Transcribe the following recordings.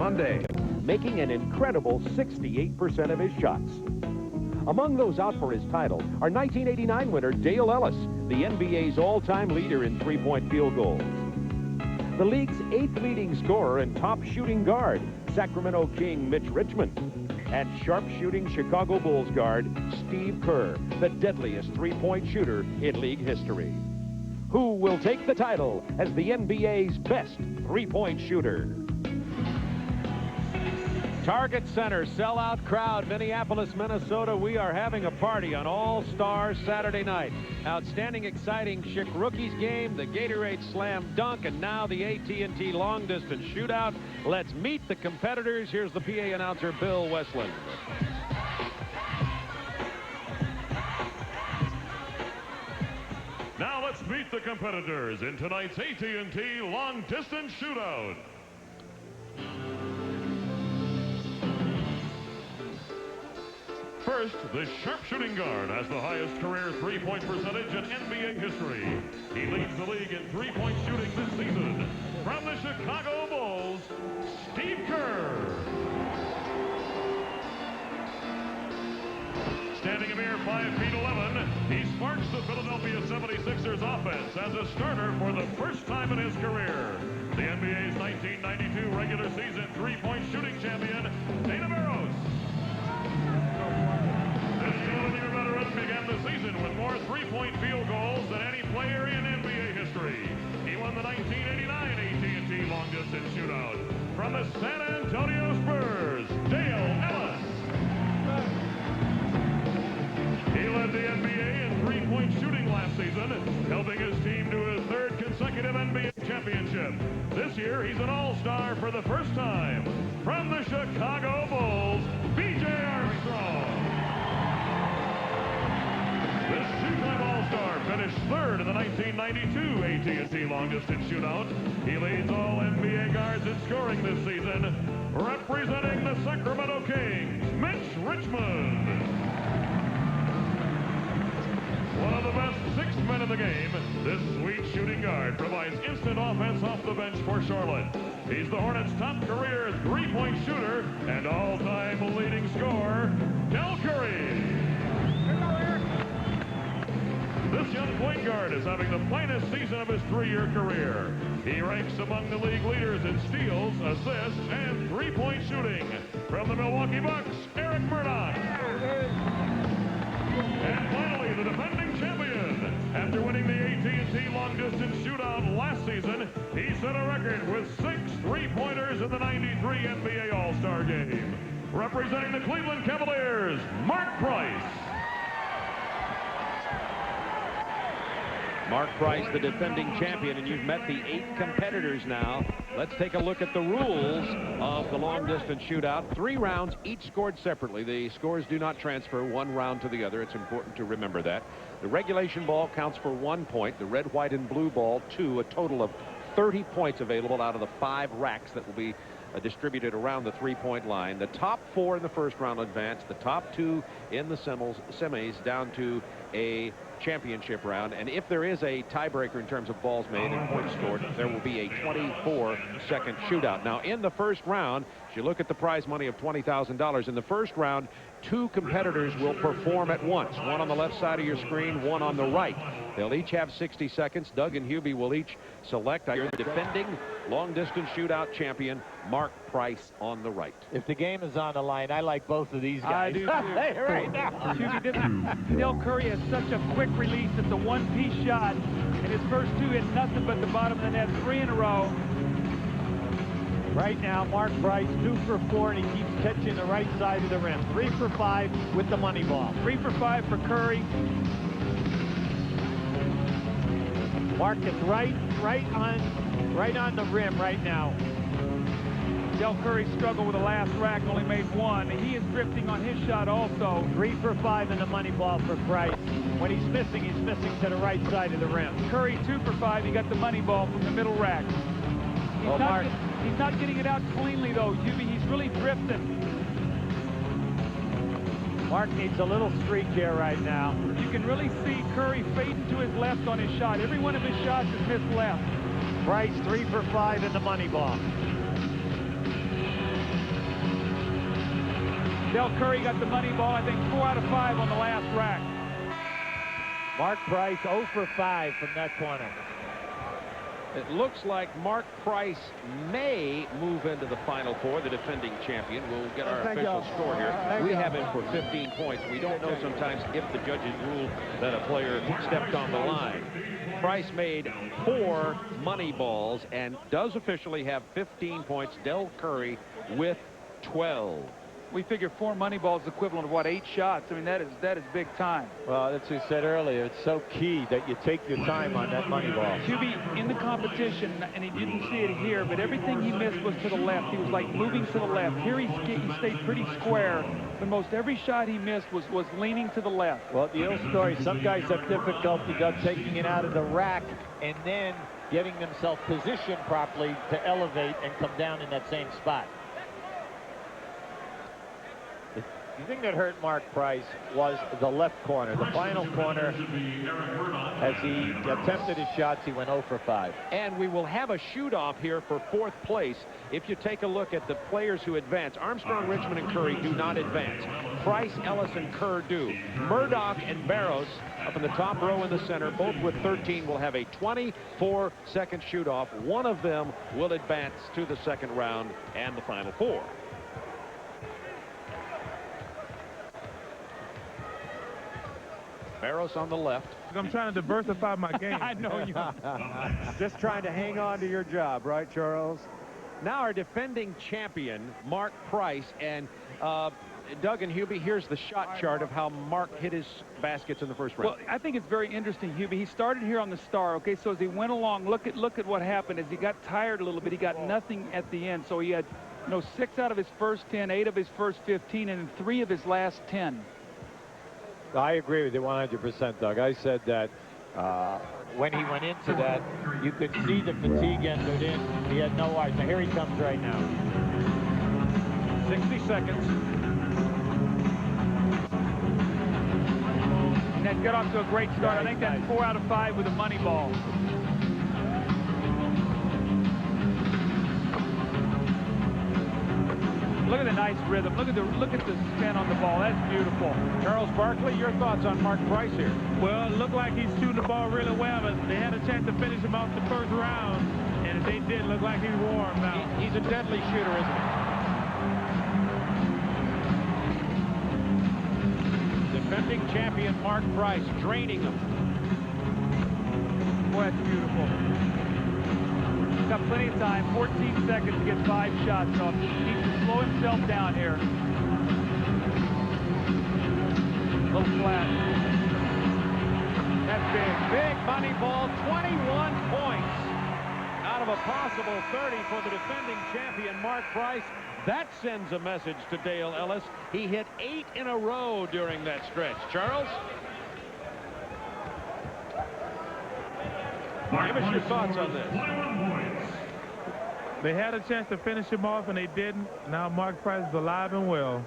Sunday, making an incredible 68% of his shots. Among those out for his title are 1989 winner Dale Ellis, the NBA's all-time leader in three-point field goals. The league's 8th leading scorer and top shooting guard, Sacramento King Mitch Richmond. And sharp-shooting Chicago Bulls guard Steve Kerr, the deadliest three-point shooter in league history. Who will take the title as the NBA's best three-point shooter? Target Center, sellout crowd, Minneapolis, Minnesota. We are having a party on All-Star Saturday night. Outstanding, exciting Chic Rookies game, the Gatorade Slam Dunk, and now the AT&T Long Distance Shootout. Let's meet the competitors. Here's the PA announcer, Bill Westland. Now let's meet the competitors in tonight's AT&T Long Distance Shootout. First, the sharpshooting guard has the highest career three-point percentage in NBA history. He leads the league in three-point shooting this season. From the Chicago Bulls, Steve Kerr. Standing a mere 5'11", he sparks the Philadelphia 76ers offense as a starter for the first time in his career. The NBA's 1992 regular season three-point shooting champion, Dana Barros. This utility veteran began the season with more three-point field goals than any player in NBA history. He won the 1989 AT&T Long Distance Shootout. From the San Antonio Spurs, Dale Ellis. He led the NBA in three-point shooting last season, helping his team to his third consecutive NBA championship. This year, he's an all-star for the first time. From the Chicago Bulls, B.J. Armstrong. This two-time all-star finished third in the 1992 AT&T Long Distance Shootout. He leads all NBA guards in scoring this season. Representing the Sacramento Kings, Mitch Richmond. One of the best six men in the game, this sweet shooting guard provides instant offense off the bench for Charlotte. He's the Hornets' top career three-point shooter and all-time leading scorer, Del Curry. This young point guard is having the finest season of his three-year career. He ranks among the league leaders in steals, assists, and three-point shooting. From the Milwaukee Bucks, Eric Murdoch. And finally, the defending champion. After winning the AT&T Long Distance Shootout last season, he set a record with 6 three-pointers in the 93 NBA All-Star Game. Representing the Cleveland Cavaliers, Mark Price. Mark Price, the defending champion, and you've met the 8 competitors now. Let's take a look at the rules of the long-distance shootout. 3 rounds, each scored separately. The scores do not transfer one round to the other. It's important to remember that. The regulation ball counts for 1 point. The red, white, and blue ball, 2. A total of 30 points available out of the 5 racks that will be distributed around the three-point line. The top 4 in the first round advance. The top 2 in the semis down to a championship round. And if there is a tiebreaker in terms of balls made and points scored, there will be a 24-second shootout. Now, in the first round, if you look at the prize money of $20,000, in the first round, 2 competitors will perform at once. One on the left side of your screen, one on the right. They'll each have 60 seconds. Doug and Hubie will each select the defending long-distance shootout champion, Mark Price, on the right. If the game is on the line, I like both of these guys. I do, too. Right now. Hubie, Del Curry has such a quick release. It's a one-piece shot, and his first 2 hit nothing but the bottom of the net, 3 in a row. Right now, Mark Price, 2 for 4, and he keeps catching the right side of the rim. 3 for 5 with the money ball. 3 for 5 for Curry. Mark is right on the rim right now. Del Curry struggled with the last rack, only made 1. He is drifting on his shot also. 3 for 5 in the money ball for Price. When he's missing to the right side of the rim. Curry 2 for 5. He got the money ball from the middle rack. He's not getting it out cleanly, though, Hubie. He's really drifting. Mark needs a little streak here right now. You can really see Curry fading to his left on his shot. Every one of his shots is his left. Price 3 for 5 in the money ball. Del Curry got the money ball, I think 4 out of 5 on the last rack. Mark Price 0 for 5 from that corner. It looks like Mark Price may move into the Final Four, the defending champion. We'll get our official score here. We have him for 15 points. We don't know sometimes if the judges rule that a player stepped on the line. Price made 4 money balls and does officially have 15 points. Del Curry with 12. We figure 4 money balls equivalent of what, 8 shots. I mean, that is big time. Well, that's what we said earlier. It's so key that you take your time on that money ball. Hubie in the competition, and he didn't see it here, but everything he missed was to the left. He was like moving to the left. Here he stayed pretty square, but most every shot he missed was leaning to the left. Well, the old story, some guys have difficulty taking it out of the rack and then getting themselves positioned properly to elevate and come down in that same spot. The thing that hurt Mark Price was the left corner, the final corner. As he attempted his shots, he went 0 for 5. And we will have a shoot-off here for 4th place. If you take a look at the players who advance, Armstrong, Richmond, and Curry do not advance. Price, Ellis, and Kerr do. Murdoch and Barros up in the top row in the center, both with 13, will have a 24-second shoot-off. One of them will advance to the second round and the Final Four. Barros on the left. I'm trying to diversify my game. I know you. Just trying to hang on to your job, right, Charles? Now our defending champion, Mark Price, and Doug and Hubie, here's the shot chart of how Mark hit his baskets in the first round. Well, I think it's very interesting, Hubie. He started here on the star, okay? So as he went along, look at what happened. As he got tired a little bit, he got nothing at the end. So he had, 6 out of his first 10, 8 of his first 15, and 3 of his last 10. I agree with you 100%, Doug. I said that when he went into that, you could see the fatigue entered in. He had no eyes. Now here he comes right now. 60 seconds. And that got off to a great start. I think that's 4 out of 5 with a money ball. Look at the nice rhythm. Look at the spin on the ball. That's beautiful. Charles Barkley, your thoughts on Mark Price here? Well, it looked like he's shooting the ball really well, but they had a chance to finish him off the first round, and if they didn't, look like he's warm now. He's a deadly shooter, isn't he? Defending champion Mark Price draining him. Boy, that's beautiful. Got plenty of time, 14 seconds to get 5 shots off. He needs to slow himself down here. A little flat. That's big money ball, 21 points out of a possible 30 for the defending champion Mark Price. That sends a message to Dale Ellis. He hit 8 in a row during that stretch. Charles? Give us your thoughts on this. They had a chance to finish him off, and they didn't. Now Mark Price is alive and well.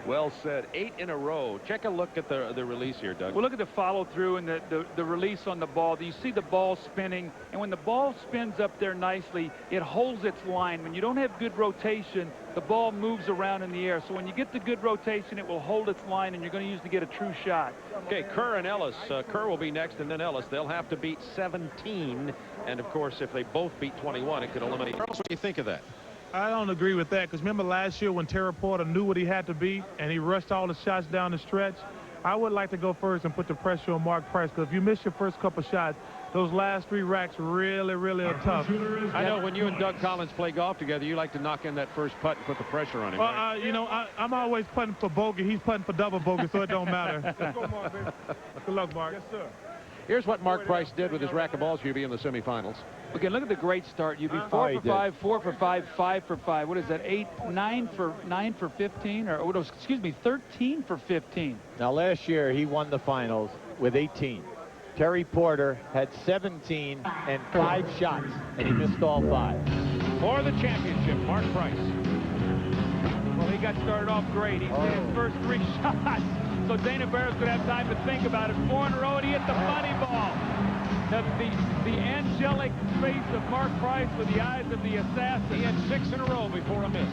Well said. 8 in a row. Check a look at the release here, Doug. Well, look at the follow-through and the release on the ball. Do you see the ball spinning? And when the ball spins up there nicely, it holds its line. When you don't have good rotation, the ball moves around in the air. So when you get the good rotation, it will hold its line, and you're going to usually get a true shot. Okay, Kerr and Ellis. Kerr will be next, and then Ellis. They'll have to beat 17. And, of course, if they both beat 21, it could eliminate. Charles, what do you think of that? I don't agree with that, because remember last year when Terry Porter knew what he had to beat and he rushed all the shots down the stretch? I would like to go first and put the pressure on Mark Price, because if you miss your first couple shots, those last 3 racks really are tough. I know when you and Doug Collins play golf together, you like to knock in that first putt and put the pressure on him. Well, right? I'm always putting for bogey. He's putting for double bogey, so it don't matter. Let's go, Mark, baby. Good luck, Mark. Yes, sir. Here's what Mark Price did with his rack of balls, Hubie, in the semifinals. Again, look at the great start. You'd be 4 for 5, 4 for 5, 5 for 5. What is that? 9 for 15, or no, excuse me, 13 for 15. Now, last year he won the finals with 18. Terry Porter had 17 and 5 shots, and he missed all 5. For the championship, Mark Price. Well, he got started off great. He hit his first 3 shots. So Dana Barros could have time to think about it. 4 in a row, and he hit the money ball. The angelic face of Mark Price with the eyes of the assassin. He had 6 in a row before a miss.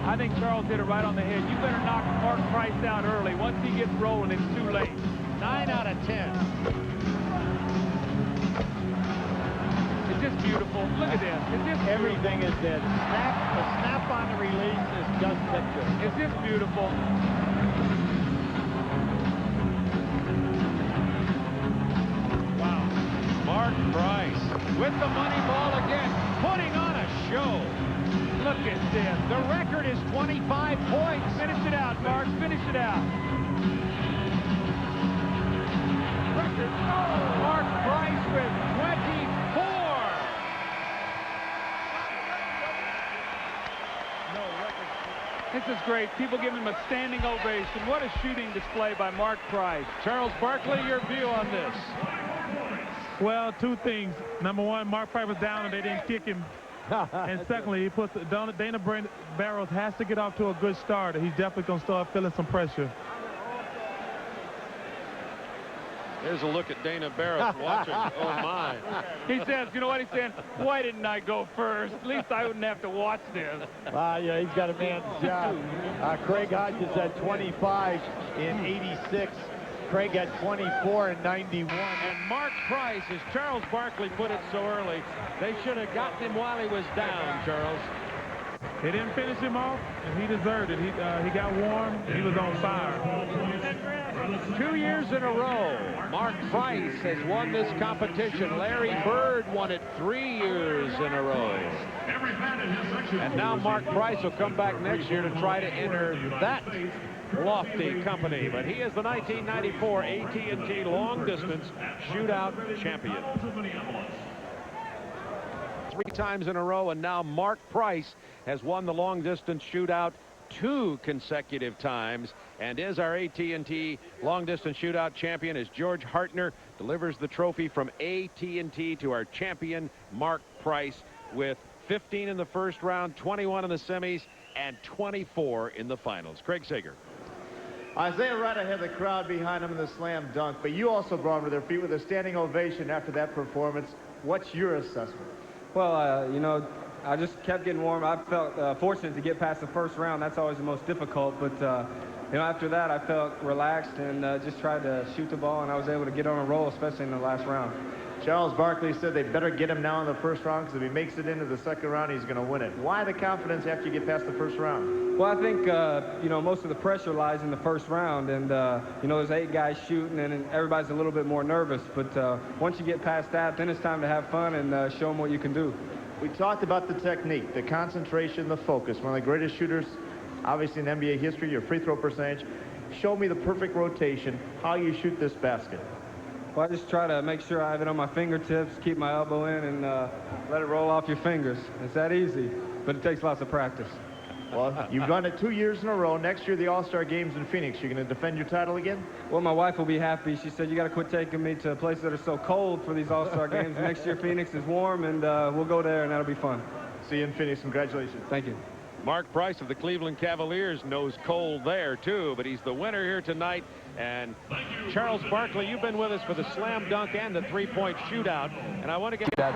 I think Charles hit it right on the head. You better knock Mark Price down early. Once he gets rolling, it's too late. 9 out of 10. It's just beautiful. Look at this. It's just Everything is there. The snap on the release is just picture. It's just beautiful. Wow. Mark Price with the money ball again, putting on a show. Look at this. The record is 25 points. Finish it out, Mark. Finish it out. Mark Price with 24. This is great. People giving him a standing ovation. What a shooting display by Mark Price. Charles Barkley, your view on this? Well, two things. Number one, Mark Price was down and they didn't kick him. And secondly, he puts Dana Barros has to get off to a good start. He's definitely going to start feeling some pressure. There's a look at Dana Barros watching. Oh, my. He says, you know what he's saying? Why didn't I go first? At least I wouldn't have to watch this. Yeah, he's got a man's job. Craig Hodges had 25 in 86. Craig had 24 in 91. And Mark Price, as Charles Barkley put it so early, they should have gotten him while he was down, Charles. They didn't finish him off, and he deserved it. He got warm, and he was on fire. 2 years in a row, Mark Price has won this competition. Larry Bird won it 3 years in a row. And now Mark Price will come back next year to try to enter that lofty company. But he is the 1994 AT&T Long Distance Shootout champion. 3 times in a row, and now Mark Price has won the long distance shootout 2 consecutive times and is our AT&T long distance shootout champion as George Hartner delivers the trophy from AT&T to our champion Mark Price with 15 in the first round, 21 in the semis, and 24 in the finals. Craig Sager. Isaiah right ahead of the crowd behind him in the slam dunk, but you also brought him to their feet with a standing ovation after that performance. What's your assessment? Well, you know, I just kept getting warm. I felt fortunate to get past the first round. That's always the most difficult. But, you know, after that, I felt relaxed and just tried to shoot the ball, and I was able to get on a roll, especially in the last round. Charles Barkley said they better get him now in the first round because if he makes it into the second round, he's going to win it. Why the confidence after you get past the first round? Well, I think, you know, most of the pressure lies in the first round. And, you know, there's 8 guys shooting, and everybody's a little bit more nervous. But once you get past that, then it's time to have fun and show them what you can do. We talked about the technique, the concentration, the focus. One of the greatest shooters, obviously, in NBA history, your free throw percentage. Show me the perfect rotation, how you shoot this basket. Well, I just try to make sure I have it on my fingertips, keep my elbow in, and let it roll off your fingers. It's that easy, but it takes lots of practice. Well, you've done it 2 years in a row. Next year, the All-Star Game's in Phoenix. You're going to defend your title again? Well, my wife will be happy. She said, you got to quit taking me to places that are so cold for these All-Star Games. Next year, Phoenix is warm, and we'll go there, and that'll be fun. See you in Phoenix. Congratulations. Thank you. Mark Price of the Cleveland Cavaliers knows cold there, too, but he's the winner here tonight. And Charles Barkley, you've been with us for the slam dunk and the three-point shootout, and I want to get that.